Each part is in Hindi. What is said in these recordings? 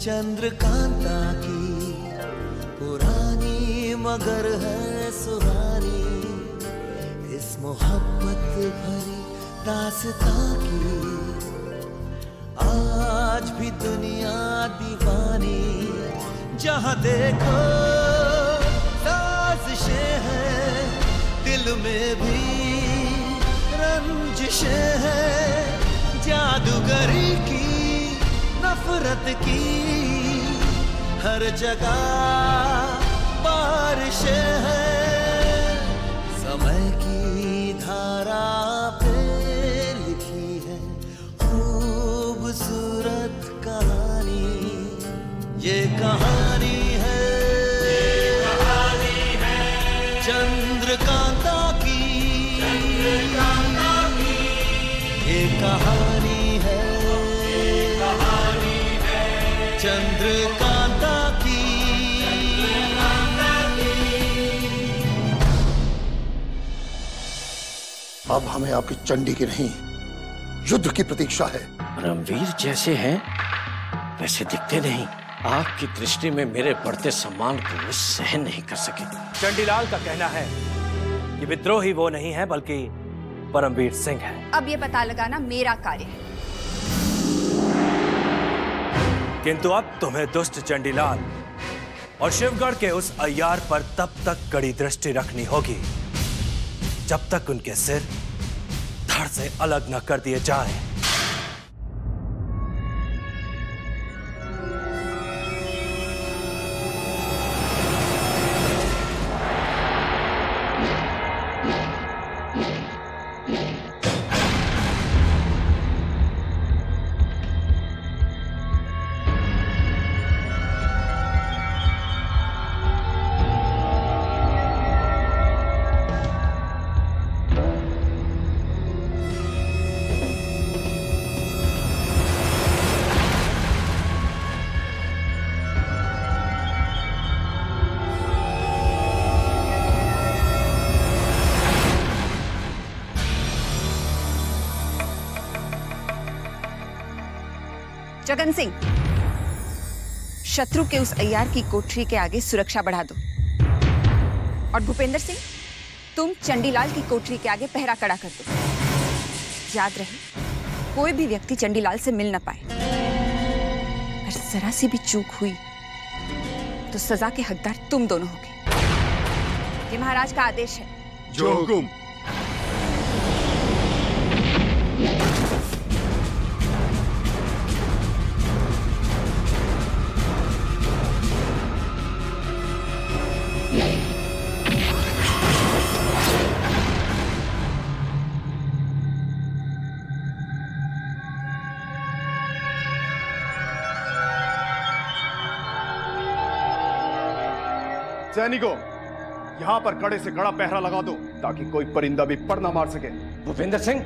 चंद्रकांता की पुरानी मगर है सुहानी, इस मोहब्बत भरी दास्तां की आज भी दुनिया दीवानी। जहां देखो साजिशें हैं, दिल में भी रंजिशें हैं, जादूगरी की नफरत की हर जगह बारिशें हैं। समय की धारा पे लिखी है खूबसूरत कहानी, ये कहानी है चंद्रकांता की, ये कहानी है चंद्रकांता की। अब हमें आपकी चंडी की नहीं, युद्ध की प्रतीक्षा है। रणवीर जैसे हैं वैसे दिखते नहीं। आपकी दृष्टि में मेरे बढ़ते सम्मान को वो सहन नहीं कर सके। चंडीलाल का कहना है कि विद्रोही वो नहीं है बल्कि परमवीर सिंह है। अब ये पता लगाना मेरा कार्य है। किंतु अब तुम्हें दुष्ट चंडीलाल और शिवगढ़ के उस अय्यार पर तब तक कड़ी दृष्टि रखनी होगी जब तक उनके सिर धड़ से अलग न कर दिए जाएं। जगन सिंह, शत्रु के उस अय्यार की कोठरी के आगे सुरक्षा बढ़ा दो। और भूपेंद्र सिंह, तुम चंडीलाल की कोठरी के आगे पहरा कड़ा कर दो। याद रहे, कोई भी व्यक्ति चंडीलाल से मिल न पाए। अगर जरा सी भी चूक हुई तो सजा के हकदार तुम दोनों होगे। ये महाराज का आदेश है। जो हुकुम। सैनिकों, यहां पर कड़े से कड़ा पहरा लगा दो ताकि कोई परिंदा भी पर ना मार सके। भूपेंद्र सिंह,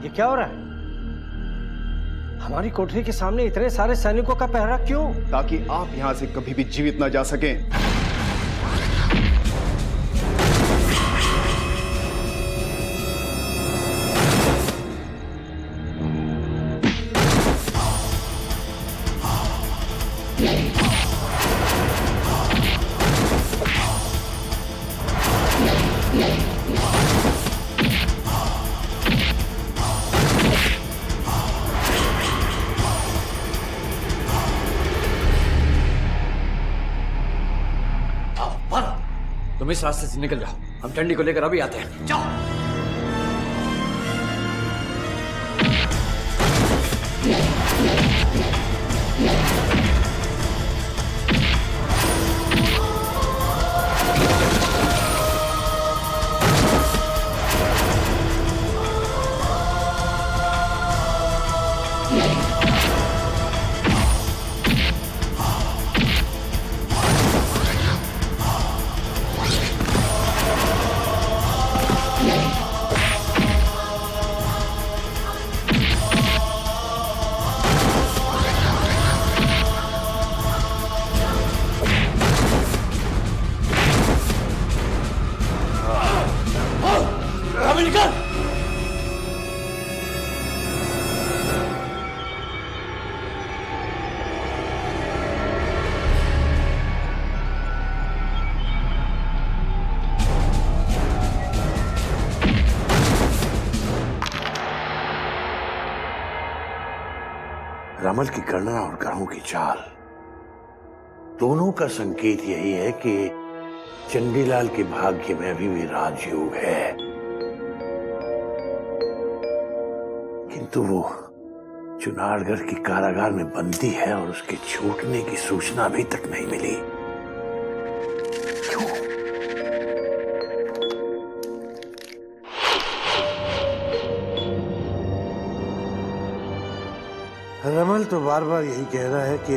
ये क्या हो रहा है? हमारी कोठरी के सामने इतने सारे सैनिकों का पहरा क्यों? ताकि आप यहां से कभी भी जीवित ना जा सकें। तुम इस रास्ते से निकल जाओ, हम चंडी को लेकर अभी आते हैं। जाओ। रमल की गणना और ग्रहों की चाल दोनों का संकेत यही है कि चंडीलाल के भाग्य में अभी भी राजयोग है, किंतु वो चुनारगढ़ की कारागार में बंदी है और उसके छूटने की सूचना अभी तक नहीं मिली। क्यों? रमल तो बार बार यही कह रहा है कि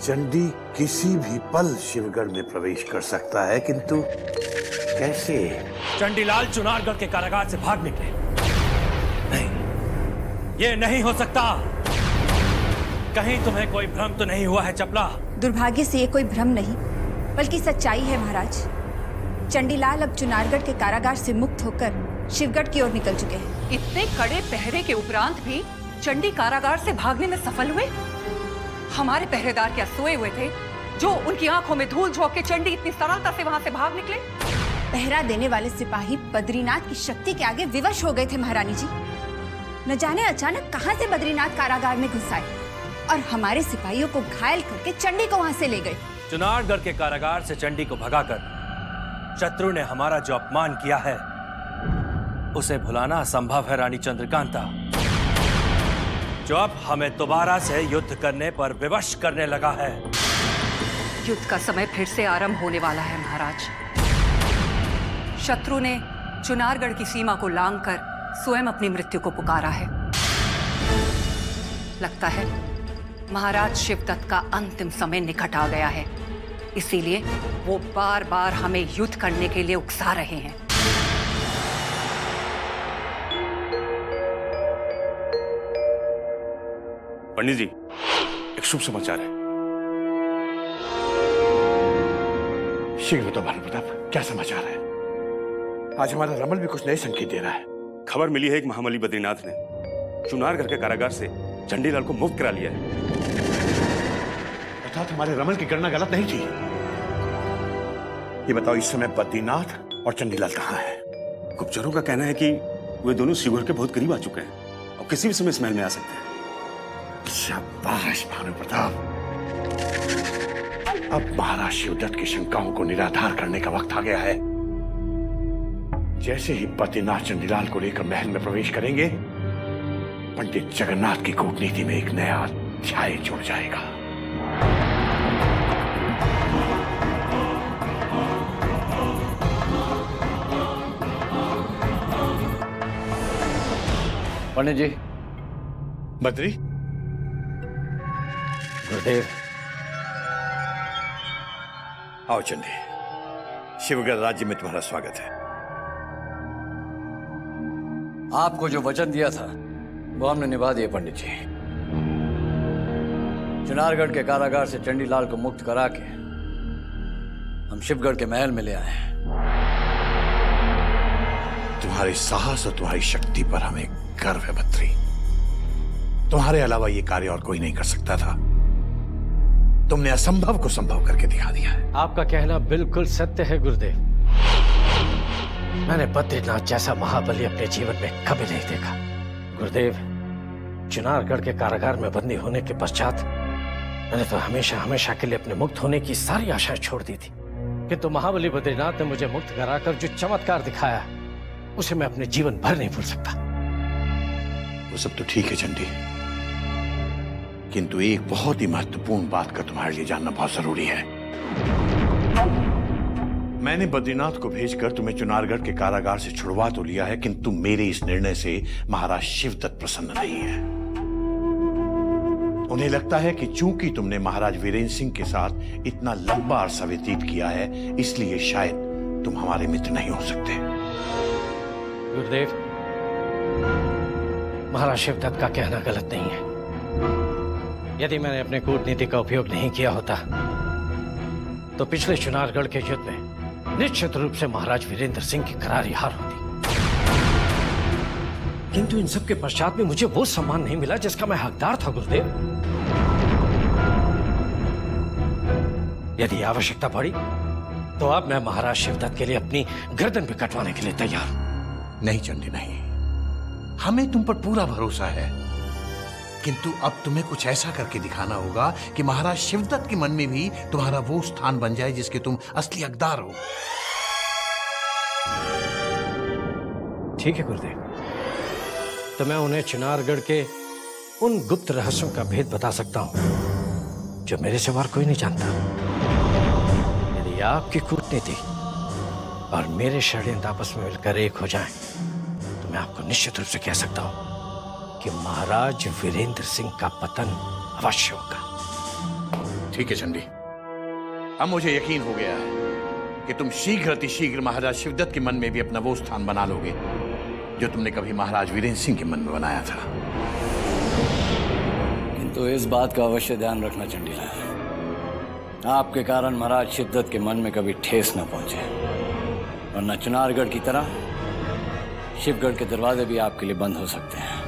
चंडी किसी भी पल शिवगढ़ में प्रवेश कर सकता है, किंतु कैसे? चंडीलाल चुनारगढ़ के कारागार से भाग निकले। नहीं, ये नहीं हो सकता। कहीं तुम्हें कोई भ्रम तो नहीं हुआ है चपला? दुर्भाग्य से ये कोई भ्रम नहीं बल्कि सच्चाई है महाराज। चंडीलाल अब चुनारगढ़ के कारागार से मुक्त होकर शिवगढ़ की ओर निकल चुके हैं। इतने कड़े पहरे के उपरांत भी चंडी कारागार से भागने में सफल हुए? हमारे पहरेदार क्या सोए हुए थे जो उनकी आंखों में धूल झोंक के चंडी इतनी सरलता से वहां से भाग निकले? पहरा देने वाले सिपाही बद्रीनाथ की शक्ति के आगे विवश हो गए थे महारानी जी। न जाने अचानक कहां से बद्रीनाथ कारागार में घुस आए और हमारे सिपाहियों को घायल करके चंडी को वहां से ले गए। चुनारगढ़ के कारागार से चंडी को भगाकर शत्रु ने हमारा जो अपमान किया है उसे भुलाना असंभव है रानी चंद्रकांता, जो अब हमें दोबारा से युद्ध करने पर विवश करने लगा है। युद्ध का समय फिर से आरंभ होने वाला है महाराज। शत्रु ने चुनारगढ़ की सीमा को लांघकर स्वयं अपनी मृत्यु को पुकारा है। लगता है महाराज शिवदत्त का अंतिम समय निकट आ गया है, इसीलिए वो बार बार हमें युद्ध करने के लिए उकसा रहे हैं। पंडित जी, एक शुभ समाचार है। शीघ्र बताओ भानु प्रताप, क्या समाचार है? आज हमारा रमल भी कुछ नए संकेत दे रहा है। खबर मिली है कि महाबली बद्रीनाथ ने चुनारगढ़ के कारागार से चंडीलाल को मुक्त करा लिया है। अर्थात हमारे रमल की गणना गलत नहीं थी। ये बताओ, इस समय बद्रीनाथ और चंडीलाल कहाँ है? गुप्तचरों का कहना है कि वे दोनों शिवगढ़ के बहुत करीब आ चुके हैं और किसी भी समय इस महल में आ सकते हैं। शाबाश भानु प्रताप, अब महाराज शिवदत्त की शंकाओं को निराधार करने का वक्त आ गया है। जैसे ही बद्रीनाथ चंडीलाल को लेकर महल में प्रवेश करेंगे, पंडित जगन्नाथ की कूटनीति में एक नया अध्याय जुड़ जाएगा। पंडित जी। बद्री, गुरुदेव। आओ चंडी, शिवगढ़ राज्य में तुम्हारा स्वागत है। आपको जो वचन दिया था वो हमने निभा दिया पंडित जी। चुनारगढ़ के कारागार से चंडीलाल को मुक्त करा के हम शिवगढ़ के महल में ले आए हैं। तुम्हारे साहस और तुम्हारी शक्ति पर हमें गर्व है बद्री। तुम्हारे अलावा ये कार्य और कोई नहीं कर सकता था। तुमने असंभव को संभव करके दिखा दिया है। आपका कहना बिल्कुल सत्य है गुरुदेव। मैंने बद्रीनाथ जैसा महाबली अपने जीवन में कभी नहीं देखा। गुरुदेव, चुनारगढ़ के कारागार में बंदी होने के पश्चात मैंने तो हमेशा हमेशा के लिए अपने मुक्त होने की सारी आशाएं छोड़ दी थी, किंतु महाबली बद्रीनाथ ने मुझे मुक्त कराकर जो चमत्कार दिखाया उसे मैं अपने जीवन भर नहीं भूल सकता। वो सब तो ठीक है चंडी, किंतु एक बहुत ही महत्वपूर्ण बात का तुम्हारे लिए जानना बहुत जरूरी है। मैंने बद्रीनाथ को भेजकर तुम्हें चुनारगढ़ के कारागार से छुड़वा तो लिया है, किंतु मेरे इस निर्णय से महाराज शिवदत्त प्रसन्न नहीं है। उन्हें लगता है कि चूंकि तुमने महाराज वीरेंद्र सिंह के साथ इतना लंबा अरसा व्यतीत किया है, इसलिए शायद तुम हमारे मित्र नहीं हो सकते। गुरुदेव, महाराज शिवदत्त का कहना गलत नहीं है। यदि मैंने अपने कूटनीति का उपयोग नहीं किया होता तो पिछले चुनारगढ़ के युद्ध में निश्चित रूप से महाराज वीरेंद्र सिंह की करारी हार होती। किंतु इन सब के पश्चात भी मुझे वो सम्मान नहीं मिला जिसका मैं हकदार था गुरुदेव। यदि आवश्यकता पड़ी तो अब मैं महाराज शिवदत्त के लिए अपनी गर्दन भी कटवाने के लिए तैयार हूं। नहीं चंडी नहीं, हमें तुम पर पूरा भरोसा है। किंतु अब तुम्हें कुछ ऐसा करके दिखाना होगा कि महाराज शिवदत्त के मन में भी तुम्हारा वो स्थान बन जाए जिसके तुम असली हकदार हो। ठीक है गुरुदेव, तो मैं उन्हें चिनारगढ़ के उन गुप्त रहस्यों का भेद बता सकता हूं जो मेरे सिवा कोई नहीं जानता। यदि आपकी कूटनीति और मेरे षड्यंत्र आपस में मिलकर एक हो जाएं, तो मैं आपको निश्चित रूप से कह सकता हूं कि महाराज वीरेंद्र सिंह का पतन अवश्य होगा। ठीक है चंडी, अब मुझे यकीन हो गया है कि तुम शीघ्र अतिशीघ्र महाराज शिवदत्त के मन में भी अपना वो स्थान बना लोगे जो तुमने कभी महाराज वीरेंद्र सिंह के मन में बनाया था। किंतु इस बात का अवश्य ध्यान रखना चंडीलाल, आपके कारण महाराज शिवदत्त के मन में कभी ठेस न पहुंचे, वरना चिनारगढ़ की तरह शिवगढ़ के दरवाजे भी आपके लिए बंद हो सकते हैं।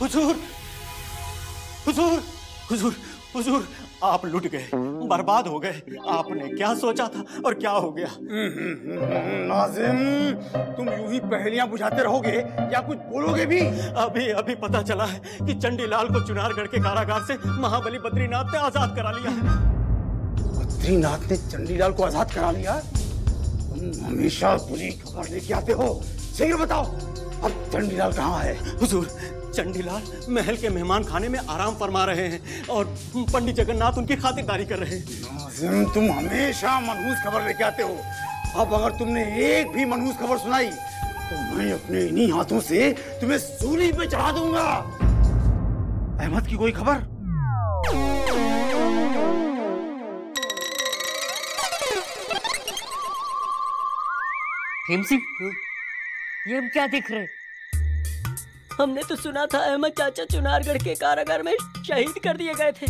हुजूर, हुजूर, हुजूर, हुजूर, आप लुट गए, बर्बाद हो गए। आपने क्या सोचा था और क्या हो गया? नाजिम, तुम यूं ही पहेलियां बुझाते रहोगे या कुछ बोलोगे भी? अभी पता चला है कि चंडीलाल को चुनारगढ़ के कारागार से महाबली बद्रीनाथ ने आजाद करा लिया है। बद्रीनाथ ने चंडीलाल को आजाद करा लिया? तुम हमेशा बुरी खबर लेके आते हो। शीघ्र बताओ, अब चंडीलाल कहाँ है? हुजूर, चंडीलाल महल के मेहमान खाने में आराम फरमा रहे हैं और पंडित जगन्नाथ उनकी खातिरदारी कर रहे हैं। नाज़िम, तुम हमेशा मनहूस खबर लेके आते हो। अब अगर तुमने एक भी मनहूस खबर सुनाई तो मैं अपने इन्हीं हाथों से तुम्हें सूली पे चढ़ा दूंगा। अहमद की कोई खबर? भीम सिंह, ये हम क्या देख रहे हैं? हमने तो सुना था अहमद चाचा चुनारगढ़ के कारागार में शहीद कर दिए गए थे।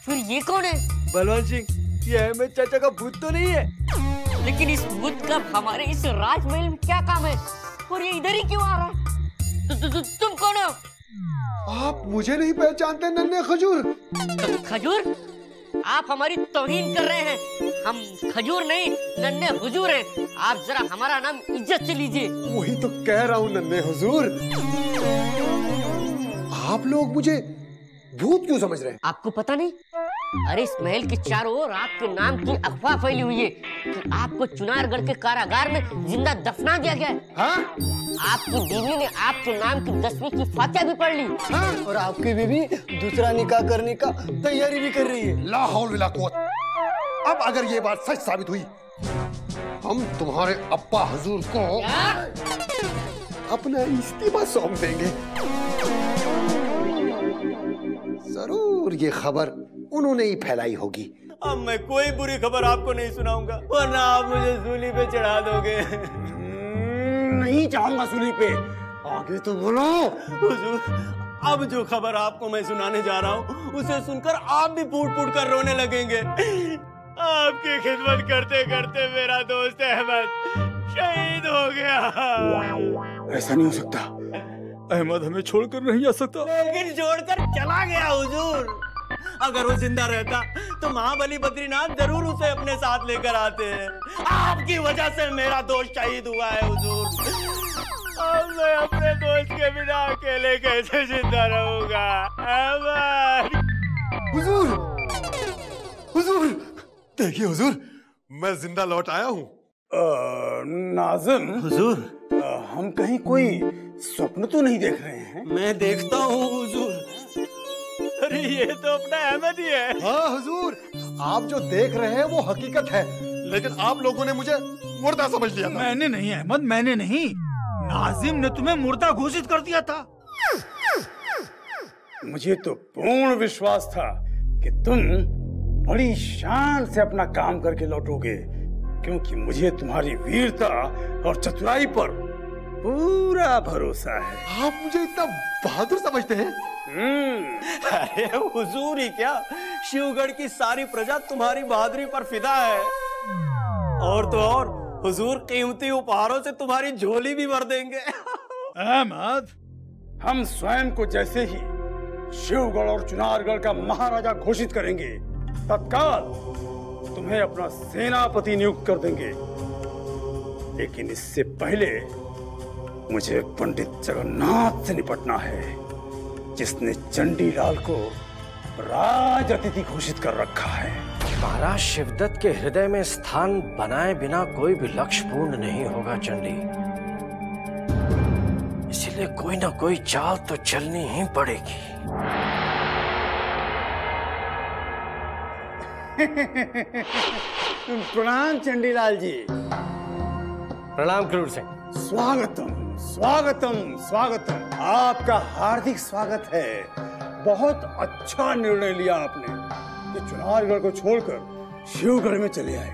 फिर ये कौन है? बलवंत सिंह, ये अहमद चाचा का भूत तो नहीं है? लेकिन इस भूत का हमारे इस राजमहल में क्या काम है और ये इधर ही क्यों आ रहा है? तुम कौन हो? आप मुझे नहीं पहचानते नन्हे खजूर? खजूर? आप हमारी तौहीन कर रहे हैं। हम खजूर नहीं, नन्हे हुजूर हैं। आप जरा हमारा नाम इज्जत से लीजिए। वही तो कह रहा हूँ नन्हे हुजूर। आप लोग मुझे भूत क्यों समझ रहे हैं? आपको पता नहीं? अरे इस महल के चारों ओर आपके नाम की अफवाह फैली हुई है कि आपको चुनारगढ़ के कारागार में जिंदा दफना दिया गया है। हाँ? आपकी बीवी ने आपके नाम की 10वीं की फातिहा भी पढ़ ली। हाँ? और आपकी बीवी दूसरा निकाह करने का तैयारी भी कर रही है। ला हौल वला कुव्वत। अब अगर ये बात सच साबित हुई, हम तुम्हारे अब्बा हुजूर को अपना इस्तीफा सौंप देंगे। जरूर ये खबर उन्होंने ही फैलाई होगी। अब मैं कोई बुरी खबर आपको नहीं सुनाऊंगा, वरना आप मुझे सूली पे चढ़ा दोगे। नहीं चढ़ाऊंगा सूली पे। आगे तो बोलो। हुजूर, अब जो खबर आपको मैं सुनाने जा रहा हूँ उसे सुनकर आप भी फूट फूट कर रोने लगेंगे। आपकी खिदमत करते करते मेरा दोस्त अहमद शहीद हो गया। ऐसा नहीं हो सकता। अहमद हमें छोड़कर नहीं जा सकता। लेकिन छोड़कर चला गया हुजूर। अगर वो जिंदा रहता तो महाबली बद्रीनाथ जरूर उसे अपने साथ लेकर आते हैं। आपकी वजह से मेरा दोस्त शहीद हुआ है हुजूर। अब मैं अपने दोस्त के बिना अकेले कैसे जिंदा रहूंगा? हुजूर, हुजूर, देखिए हुजूर, मैं जिंदा लौट आया हूँ। नाज़िम हुजूर, हम कहीं कोई स्वप्न तो नहीं देख रहे हैं? मैं देखता हूँ हुजूर। अरे ये तो अपना अहमद ही है। हाँ हुजूर, आप जो देख रहे हैं वो हकीकत है, लेकिन आप लोगों ने मुझे मुर्दा समझ लिया था। मैंने नहीं अहमद, मैंने नहीं। नाजिम ने तुम्हें मुर्दा घोषित कर दिया था। मुझे तो पूर्ण विश्वास था कि तुम बड़ी शान से अपना काम करके लौटोगे, क्योंकि मुझे तुम्हारी वीरता और चतुराई पर पूरा भरोसा है। आप मुझे इतना बहादुर समझते हैं? अरे हुजूर ही क्या, शिवगढ़ की सारी प्रजा तुम्हारी बहादुरी पर फिदा है। और तो और हुजूर कीमती उपहारों से तुम्हारी झोली भी भर देंगे। अहमद, हम स्वयं को जैसे ही शिवगढ़ और चुनारगढ़ का महाराजा घोषित करेंगे, तत्काल तुम्हें अपना सेनापति नियुक्त कर देंगे, लेकिन इससे पहले मुझे पंडित जगन्नाथ से निपटना है, जिसने चंडीलाल को राज अतिथि घोषित कर रखा है। महाराज शिवदत्त के हृदय में स्थान बनाए बिना कोई भी लक्ष्य पूर्ण नहीं होगा चंडी। इसलिए कोई ना कोई चाल तो चलनी ही पड़ेगी। प्रणाम चंडीलाल जी। प्रणाम क्रूर सिंह। स्वागतम स्वागतम स्वागतम, आपका हार्दिक स्वागत है। बहुत अच्छा निर्णय लिया आपने कि चुनारगढ़ को छोड़कर शिवगढ़ में चले आए।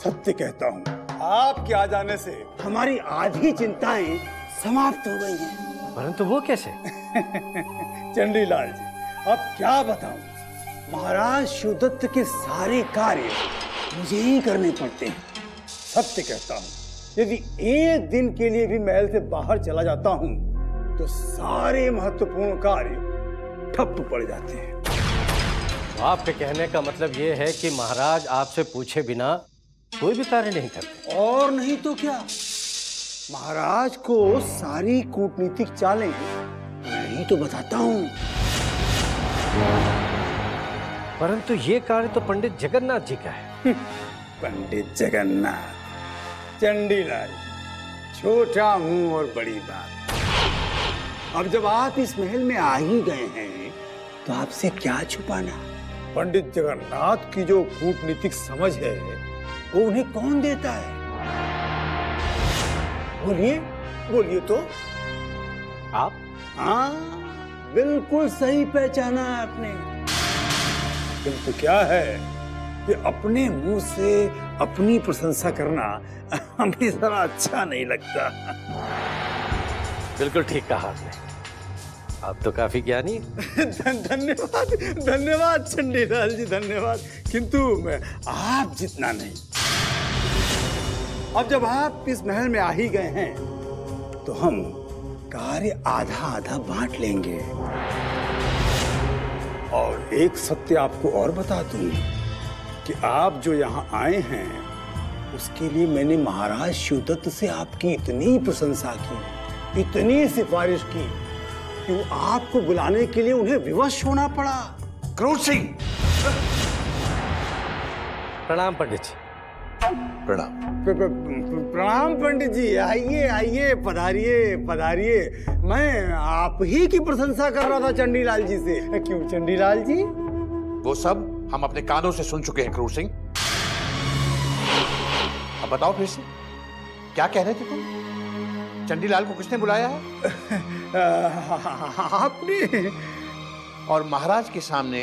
सत्य कहता हूँ, आपके आ जाने से हमारी आधी चिंताएं समाप्त हो गई हैं। परंतु वो कैसे? चंडीलाल जी, अब क्या बताऊं, महाराज शिवदत्त के सारे कार्य मुझे ही करने पड़ते हैं। सत्य कहता हूँ, यदि एक दिन के लिए भी महल से बाहर चला जाता हूँ तो सारे महत्वपूर्ण कार्य ठप पड़ जाते हैं। तो आपके कहने का मतलब ये है कि महाराज आपसे पूछे बिना कोई भी कार्य नहीं करते? और नहीं तो क्या, महाराज को सारी कूटनीतिक चालें मैं ही तो बताता हूँ। परंतु ये कार्य तो पंडित जगन्नाथ जी का है। पंडित जगन्नाथ, चंडीलाल, छोटा मुंह और बड़ी बात। अब जब आप इस महल में आ ही गए हैं तो आपसे क्या छुपाना। पंडित जगन्नाथ की जो कूटनीतिक समझ है वो उन्हें कौन देता है? बोलिए बोलिए तो। आप? हाँ, बिल्कुल सही पहचाना आपने। किंतु क्या है कि अपने मुंह से अपनी प्रशंसा करना हमें जरा अच्छा नहीं लगता। बिल्कुल ठीक कहा आपने, आप तो काफी ज्ञानी। धन्यवाद धन्यवाद चंडीलाल जी, धन्यवाद, किंतु आप जितना नहीं। अब जब आप इस महल में आ ही गए हैं तो हम कार्य आधा आधा बांट लेंगे। और एक सत्य आपको और बता दूं कि आप जो यहाँ आए हैं उसके लिए मैंने महाराज शिवदत्त से आपकी इतनी प्रशंसा की, इतनी सिफारिश की कि वो आपको बुलाने के लिए उन्हें विवश होना पड़ा। क्रूर सिंह। प्रणाम पंडित जी। प्रणाम। प्रणाम पंडित जी, आइए आइए, पधारिए पधारिए। मैं आप ही की प्रशंसा कर रहा था चंडीलाल जी से। क्यों चंडीलाल जी? वो सब हम अपने कानों से सुन चुके हैं क्रूर सिंह। अब बताओ फिर से, क्या कह रहे थे तुम? चंडीलाल को किसने बुलाया है? आपने। और महाराज के सामने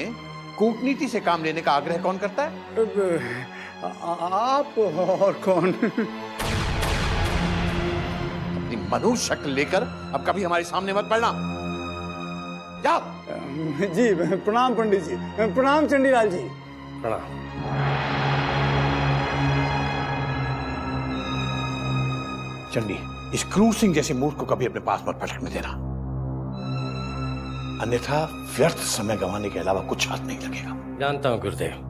कूटनीति से काम लेने का आग्रह कौन करता है? आप और कौन? अपनी मनुष्य शक्ल लेकर अब कभी हमारे सामने मत पड़ना। जाओ। जी प्रणाम पंडित जी। प्रणाम चंडीलाल जी। प्रणाम। चंडी, इस क्रूर सिंह जैसे मूर्ख को कभी अपने पास मत पटकने देना, अन्यथा व्यर्थ समय गंवाने के अलावा कुछ हाथ नहीं लगेगा। जानता हूं गुरुदेव,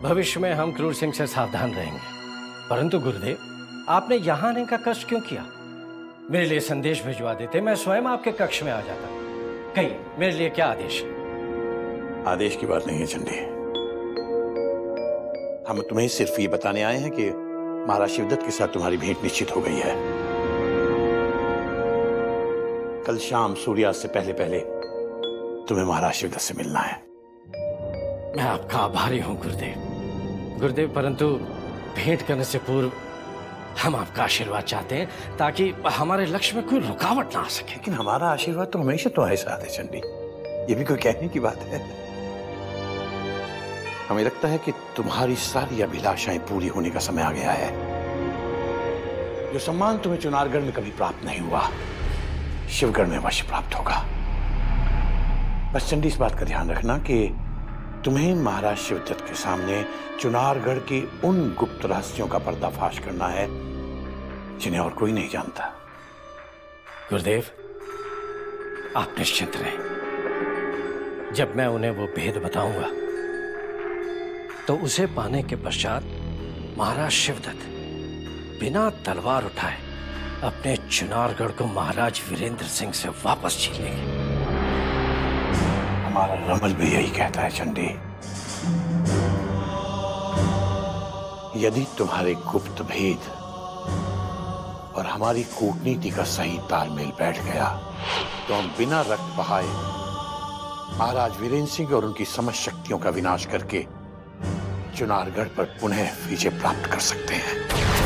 भविष्य में हम क्रूर सिंह से सावधान रहेंगे। परंतु गुरुदेव, आपने यहां आने का कष्ट क्यों किया? मेरे लिए संदेश भिजवा देते, मैं स्वयं आपके कक्ष में आ जाता। कहिए, मेरे लिए क्या आदेश है? आदेश की बात नहीं है चंडी, हम तुम्हें सिर्फ ये बताने आए हैं कि महाराज शिवदत्त के साथ तुम्हारी भेंट निश्चित हो गई है। कल शाम सूर्यास्त से पहले पहले तुम्हें महाराज शिवदत्त से मिलना है। मैं आपका आभारी हूं गुरुदेव। गुरुदेव, परंतु भेंट करने से पूर्व हम आपका आशीर्वाद चाहते हैं ताकि हमारे लक्ष्य में कोई रुकावट ना आ सके। लेकिन हमारा आशीर्वाद तो हमेशा तुम्हारे साथ है चंडी, ये भी कोई कहने की बात है? हमें लगता है कि तुम्हारी सारी अभिलाषाएं पूरी होने का समय आ गया है। जो सम्मान तुम्हें चुनारगढ़ में कभी प्राप्त नहीं हुआ, शिवगढ़ में अवश्य प्राप्त होगा। बस चंडी, इस बात का ध्यान रखना कि तुम्हें महाराज शिवदत्त के सामने चुनारगढ़ की उन गुप्त रहस्यों का पर्दाफाश करना है जिन्हें और कोई नहीं जानता। गुरुदेव, आप निश्चिंत रहें। जब मैं उन्हें वो भेद बताऊंगा तो उसे पाने के पश्चात महाराज शिवदत्त बिना तलवार उठाए अपने चुनारगढ़ को महाराज वीरेंद्र सिंह से वापस छीन लेंगे। हमारा रमल भी यही कहता है चंडी। यदि तुम्हारे गुप्त भेद और हमारी कूटनीति का सही तालमेल बैठ गया तो हम बिना रक्त बहाए महाराज वीरेंद्र सिंह और उनकी समस्त शक्तियों का विनाश करके चुनारगढ़ पर पुनः विजय प्राप्त कर सकते हैं।